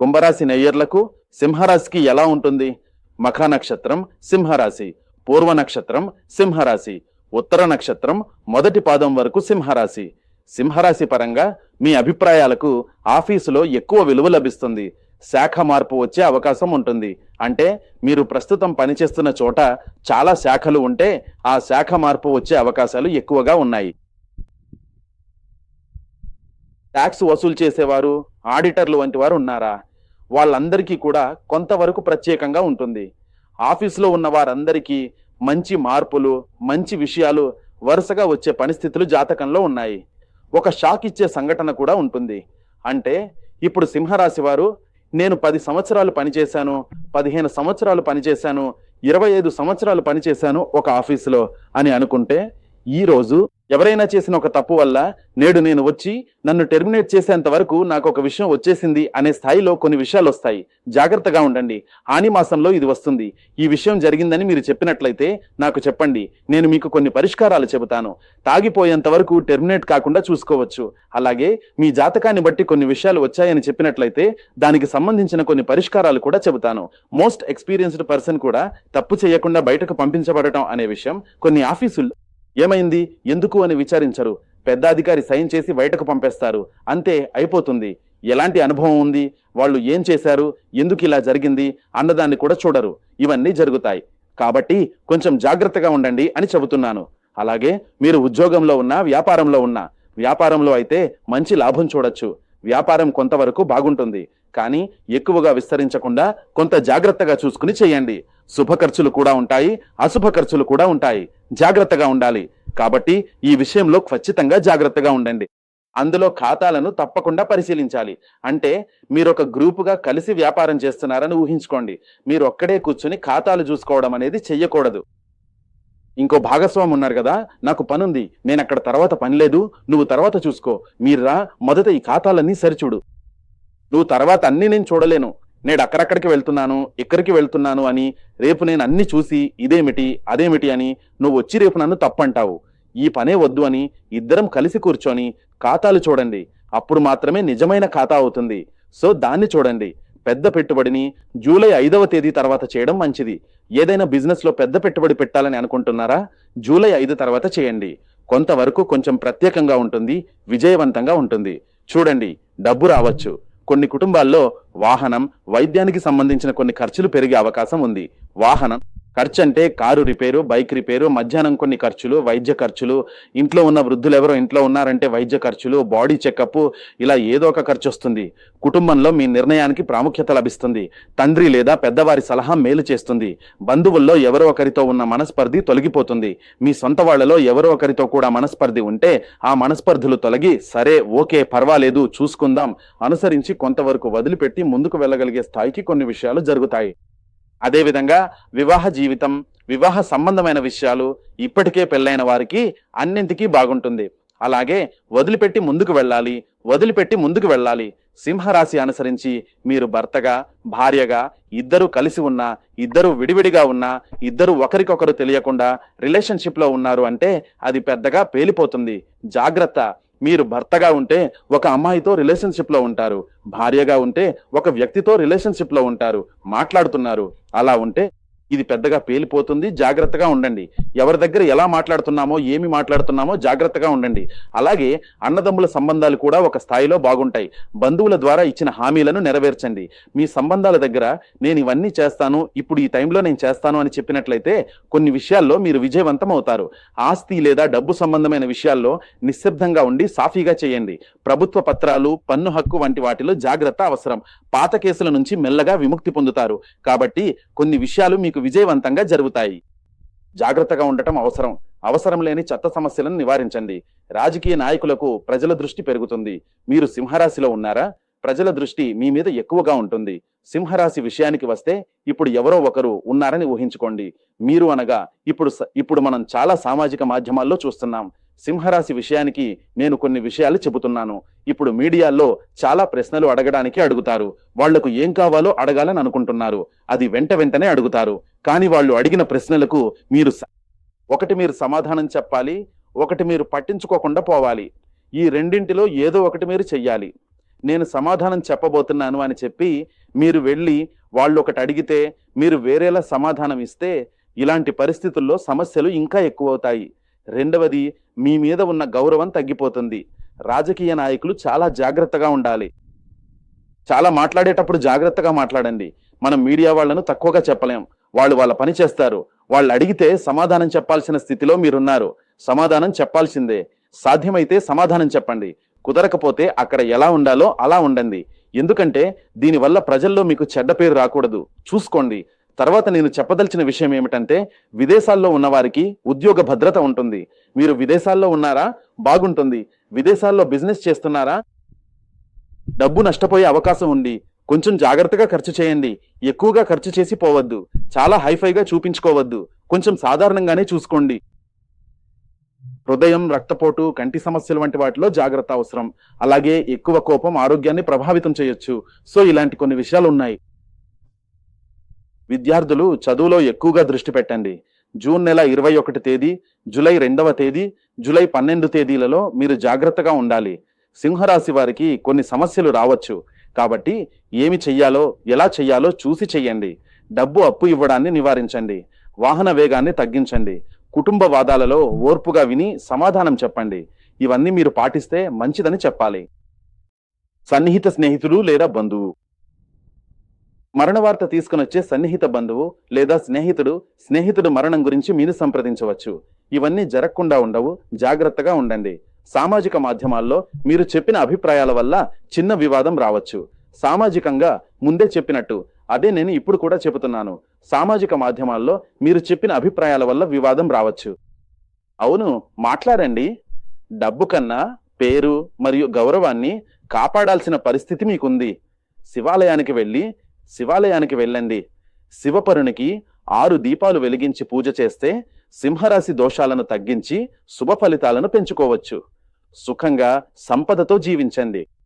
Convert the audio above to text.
కుంభరాశి నెయ్యర్లకు సింహరాశికి ఎలా ఉంటుంది? మఖ నక్షత్రం సింహరాశి, పూర్వ నక్షత్రం సింహరాశి, ఉత్తర నక్షత్రం మొదటి పాదం వరకు సింహరాశి. సింహరాశి పరంగా మీ అభిప్రాయాలకు ఆఫీసులో ఎక్కువ విలువ లభిస్తుంది. శాఖ మార్పు వచ్చే అవకాశం ఉంటుంది. అంటే మీరు ప్రస్తుతం పనిచేస్తున్న చోట చాలా శాఖలు ఉంటే ఆ శాఖ మార్పు వచ్చే అవకాశాలు ఎక్కువగా ఉన్నాయి. ట్యాక్స్ వసూలు చేసేవారు, ఆడిటర్లు వంటి వారు ఉన్నారా? వాళ్ళందరికీ కూడా కొంతవరకు ప్రత్యేకంగా ఉంటుంది. ఆఫీసులో ఉన్న వారందరికీ మంచి మార్పులు, మంచి విషయాలు వరుసగా వచ్చే పరిస్థితులు జాతకంలో ఉన్నాయి. ఒక షాక్ ఇచ్చే సంఘటన కూడా ఉంటుంది. అంటే ఇప్పుడు సింహరాశి వారు నేను 10 సంవత్సరాలు పనిచేశాను, 15 సంవత్సరాలు పనిచేశాను, 25 సంవత్సరాలు పనిచేశాను ఒక ఆఫీసులో అని అనుకుంటే, ఈరోజు ఎవరైనా చేసిన ఒక తప్పు వల్ల నేడు నేను వచ్చి నన్ను టెర్మినేట్ చేసేంత వరకు నాకు ఒక విషయం వచ్చేసింది అనే స్థాయిలో కొన్ని విషయాలు వస్తాయి. జాగ్రత్తగా ఉండండి. ఆని మాసంలో ఇది వస్తుంది. ఈ విషయం జరిగిందని మీరు చెప్పినట్లయితే నాకు చెప్పండి, నేను మీకు కొన్ని పరిష్కారాలు చెబుతాను. తాగిపోయేంత వరకు టెర్మినేట్ కాకుండా చూసుకోవచ్చు. అలాగే మీ జాతకాన్ని బట్టి కొన్ని విషయాలు వచ్చాయని చెప్పినట్లయితే దానికి సంబంధించిన కొన్ని పరిష్కారాలు కూడా చెబుతాను. మోస్ట్ ఎక్స్పీరియన్స్డ్ పర్సన్ కూడా తప్పు చేయకుండా బయటకు పంపించబడటం అనే విషయం కొన్ని ఆఫీసుల్లో ఏమైంది, ఎందుకు అని విచారించరు. పెద్ద అధికారి సైన్ చేసి బయటకు పంపేస్తారు. అంతే, అయిపోతుంది. ఎలాంటి అనుభవం ఉంది, వాళ్ళు ఏం చేశారు, ఎందుకు ఇలా జరిగింది అన్నదాన్ని కూడా చూడరు. ఇవన్నీ జరుగుతాయి. కాబట్టి కొంచెం జాగ్రత్తగా ఉండండి అని చెబుతున్నాను. అలాగే మీరు ఉద్యోగంలో ఉన్నా, వ్యాపారంలో ఉన్నా, వ్యాపారంలో అయితే మంచి లాభం చూడొచ్చు. వ్యాపారం కొంతవరకు బాగుంటుంది. కానీ ఎక్కువగా విస్తరించకుండా కొంత జాగ్రత్తగా చూసుకుని చేయండి. శుభ ఖర్చులు కూడా ఉంటాయి, అశుభ ఖర్చులు కూడా ఉంటాయి. జాగ్రత్తగా ఉండాలి. కాబట్టి ఈ విషయంలో ఖచ్చితంగా జాగ్రత్తగా ఉండండి. అందులో ఖాతాలను తప్పకుండా పరిశీలించాలి. అంటే మీరు ఒక గ్రూపుగా కలిసి వ్యాపారం చేస్తున్నారని ఊహించుకోండి. మీరు ఒక్కడే కూర్చుని ఖాతాలు చూసుకోవడం అనేది చెయ్యకూడదు. ఇంకో భాగస్వామి ఉన్నారు కదా, నాకు పనుంది, నేను అక్కడ తర్వాత పని లేదు, నువ్వు తర్వాత చూసుకో, మీరా మొదట ఈ ఖాతాలన్నీ సరిచూడు, నువ్వు తర్వాత అన్ని నేను చూడలేను, నేడు అక్కడక్కడికి వెళ్తున్నాను, ఇక్కడికి వెళ్తున్నాను అని రేపు నేను అన్ని చూసి ఇదేమిటి అదేమిటి అని నువ్వు వచ్చి రేపు నన్ను తప్పంటావు. ఈ పనే వద్దు అని ఇద్దరం కలిసి కూర్చొని ఖాతాలు చూడండి. అప్పుడు మాత్రమే నిజమైన ఖాతా అవుతుంది. సో దాన్ని చూడండి. పెద్ద పెట్టుబడిని జూలై 5వ తేదీ తర్వాత చేయడం మంచిది. ఏదైనా బిజినెస్ లో పెద్ద పెట్టుబడి పెట్టాలని అనుకుంటున్నారా? జూలై 5 తర్వాత చేయండి. కొంతవరకు కొంచెం ప్రత్యేకంగా ఉంటుంది, విజయవంతంగా ఉంటుంది. చూడండి, డబ్బు రావచ్చు. కొన్ని కుటుంబాల్లో వాహనం, వైద్యానికి సంబంధించిన కొన్ని ఖర్చులు పెరిగే అవకాశం ఉంది. వాహనం ఖర్చు అంటే కారు రిపేరు, బైక్ రిపేరు, మధ్యాహ్నం కొన్ని ఖర్చులు, వైద్య ఖర్చులు, ఇంట్లో ఉన్న వృద్ధులు ఎవరో ఇంట్లో ఉన్నారంటే వైద్య ఖర్చులు, బాడీ చెకప్, ఇలా ఏదో ఒక ఖర్చు వస్తుంది. కుటుంబంలో మీ నిర్ణయానికి ప్రాముఖ్యత లభిస్తుంది. తండ్రి లేదా పెద్దవారి సలహా మేలు చేస్తుంది. బంధువుల్లో ఎవరో ఒకరితో ఉన్న మనస్పర్ధి తొలగిపోతుంది. మీ సొంత వాళ్లలో ఎవరో ఒకరితో కూడా మనస్పర్ధి ఉంటే ఆ మనస్పర్ధులు తొలగి, సరే ఓకే పర్వాలేదు చూసుకుందాం, అనుసరించి కొంతవరకు వదిలిపెట్టి ముందుకు వెళ్ళగలిగే స్థాయికి కొన్ని విషయాలు జరుగుతాయి. అదేవిధంగా వివాహ జీవితం, వివాహ సంబంధమైన విషయాలు, ఇప్పటికే పెళ్ళైన వారికి అన్నింటికీ బాగుంటుంది. అలాగే వదిలిపెట్టి ముందుకు వెళ్ళాలి. సింహరాశి అనుసరించి మీరు భర్తగా, భార్యగా, ఇద్దరు కలిసి ఉన్నా, ఇద్దరు విడివిడిగా ఉన్నా, ఇద్దరు ఒకరికొకరు తెలియకుండా రిలేషన్షిప్ లో ఉన్నారు అంటే అది పెద్దగా పేలిపోతుంది. జాగ్రత్త. మీరు భర్తగా ఉంటే ఒక అమ్మాయితో రిలేషన్షిప్ లో ఉంటారు, భార్యగా ఉంటే ఒక వ్యక్తితో రిలేషన్షిప్ లో ఉంటారు, మాట్లాడుతున్నారు. అలా ఉంటే ఇది పెద్దగా పేలిపోతుంది. జాగ్రత్తగా ఉండండి. ఎవరి దగ్గర ఎలా మాట్లాడుతున్నామో, ఏమి మాట్లాడుతున్నామో జాగ్రత్తగా ఉండండి. అలాగే అన్నదమ్ముల సంబంధాలు కూడా ఒక స్థాయిలో బాగుంటాయి. బంధువుల ద్వారా ఇచ్చిన హామీలను నెరవేర్చండి. మీ సంబంధాల దగ్గర నేను ఇవన్నీ చేస్తాను, ఇప్పుడు ఈ టైంలో నేను చేస్తాను అని చెప్పినట్లయితే కొన్ని విషయాల్లో మీరు విజయవంతం అవుతారు. ఆస్తి లేదా డబ్బు సంబంధమైన విషయాల్లో నిశ్శబ్దంగా ఉండి సాఫీగా చేయండి. ప్రభుత్వ పత్రాలు, పన్ను హక్కు వంటి వాటిలో జాగ్రత్త అవసరం. పాత కేసుల నుంచి మెల్లగా విముక్తి పొందుతారు. కాబట్టి కొన్ని విషయాలు మీకు విజయవంతంగా జరుగుతాయి. జాగ్రత్తగా ఉండటం అవసరం. అవసరం లేని చెత్త సమస్యలను నివారించండి. రాజకీయ నాయకులకు ప్రజల దృష్టి పెరుగుతుంది. మీరు సింహరాశిలో ఉన్నారా? ప్రజల దృష్టి మీ మీద ఎక్కువగా ఉంటుంది. సింహరాశి విషయానికి వస్తే ఇప్పుడు ఎవరో ఒకరు ఉన్నారని ఊహించుకోండి. మీరు అనగా ఇప్పుడు మనం చాలా సామాజిక మాధ్యమాల్లో చూస్తున్నాం. సింహరాశి విషయానికి నేను కొన్ని విషయాలు చెబుతున్నాను. ఇప్పుడు మీడియాలో చాలా ప్రశ్నలు అడగడానికి అడుగుతారు. వాళ్లకు ఏం కావాలో అడగాలని అనుకుంటున్నారు. అది వెంటనే అడుగుతారు. కానీ వాళ్ళు అడిగిన ప్రశ్నలకు ఒకటి మీరు సమాధానం చెప్పాలి, ఒకటి మీరు పట్టించుకోకుండా పోవాలి. ఈ రెండింటిలో ఏదో ఒకటి మీరు చెయ్యాలి. నేను సమాధానం చెప్పబోతున్నాను అని చెప్పి మీరు వెళ్ళి వాళ్ళు ఒకటి అడిగితే మీరు వేరేలా సమాధానం ఇస్తే ఇలాంటి పరిస్థితుల్లో సమస్యలు ఇంకా ఎక్కువవుతాయి. రెండవది, మీ మీద ఉన్న గౌరవం తగ్గిపోతుంది. రాజకీయ నాయకులు చాలా జాగ్రత్తగా ఉండాలి. చాలా మాట్లాడేటప్పుడు జాగ్రత్తగా మాట్లాడండి. మనం మీడియా వాళ్ళను తక్కువగా చెప్పలేం. వాళ్ళు వాళ్ళ పని చేస్తారు. వాళ్ళు అడిగితే సమాధానం చెప్పాల్సిన స్థితిలో మీరున్నారు. సమాధానం చెప్పాల్సిందే. సాధ్యమైతే సమాధానం చెప్పండి. కుదరకపోతే అక్కడ ఎలా ఉండాలో అలా ఉండండి. ఎందుకంటే దీనివల్ల ప్రజల్లో మీకు చెడ్డ పేరు రాకూడదు. చూసుకోండి. తర్వాత నేను చెప్పదలిచిన విషయం ఏమిటంటే, విదేశాల్లో ఉన్నవారికి ఉద్యోగ భద్రత ఉంటుంది. మీరు విదేశాల్లో ఉన్నారా? బాగుంటుంది. విదేశాల్లో బిజినెస్ చేస్తున్నారా? డబ్బు నష్టపోయే అవకాశం ఉంది. కొంచెం జాగ్రత్తగా ఖర్చు చేయండి. ఎక్కువగా ఖర్చు చేసి పోవద్దు. చాలా హైఫైగా చూపించుకోవద్దు. కొంచెం సాధారణంగానే చూసుకోండి. హృదయం, రక్తపోటు, కంటి సమస్యలు వంటి వాటిలో జాగ్రత్త అవసరం. అలాగే ఎక్కువ కోపం ఆరోగ్యాన్ని ప్రభావితం చేయొచ్చు. సో ఇలాంటి కొన్ని విషయాలు ఉన్నాయి. విద్యార్థులు చదువులో ఎక్కువగా దృష్టి పెట్టండి. జూన్ నెల 21 తేదీ, జూలై 2వ తేదీ, జూలై 12 తేదీలలో మీరు జాగ్రత్తగా ఉండాలి. సింహరాశి వారికి కొన్ని సమస్యలు రావచ్చు. కాబట్టి ఏమి చెయ్యాలో, ఎలా చెయ్యాలో చూసి చెయ్యండి. డబ్బు అప్పు ఇవ్వడాన్ని నివారించండి. వాహన వేగాన్ని తగ్గించండి. కుటుంబ వాదాలలో ఓర్పుగా విని సమాధానం చెప్పండి. ఇవన్నీ మీరు పాటిస్తే మంచిదని చెప్పాలి. సన్నిహిత స్నేహితుడు లేదా బంధువు. మరణ వార్త తీసుకుని వచ్చే సన్నిహిత బంధువు లేదా స్నేహితుడు మరణం గురించి మీరు సంప్రదించవచ్చు. ఇవన్నీ జరగకుండా ఉండవు. జాగ్రత్తగా ఉండండి. సామాజిక మాధ్యమాల్లో మీరు చెప్పిన అభిప్రాయాల వల్ల చిన్న వివాదం రావచ్చు. సామాజికంగా ముందే చెప్పినట్టు అదే నేను ఇప్పుడు కూడా చెబుతున్నాను. సామాజిక మాధ్యమాల్లో మీరు చెప్పిన అభిప్రాయాల వల్ల వివాదం రావచ్చు. అవును, మాట్లాడండి. డబ్బు కన్నా పేరు మరియు గౌరవాన్ని కాపాడాల్సిన పరిస్థితి మీకుంది. శివాలయానికి వెళ్ళండి. శివపరునికి 6 దీపాలు వెలిగించి పూజ చేస్తే సింహరాశి దోషాలను తగ్గించి శుభ ఫలితాలను పెంచుకోవచ్చు. సుఖంగా, సంపదతో జీవించండి.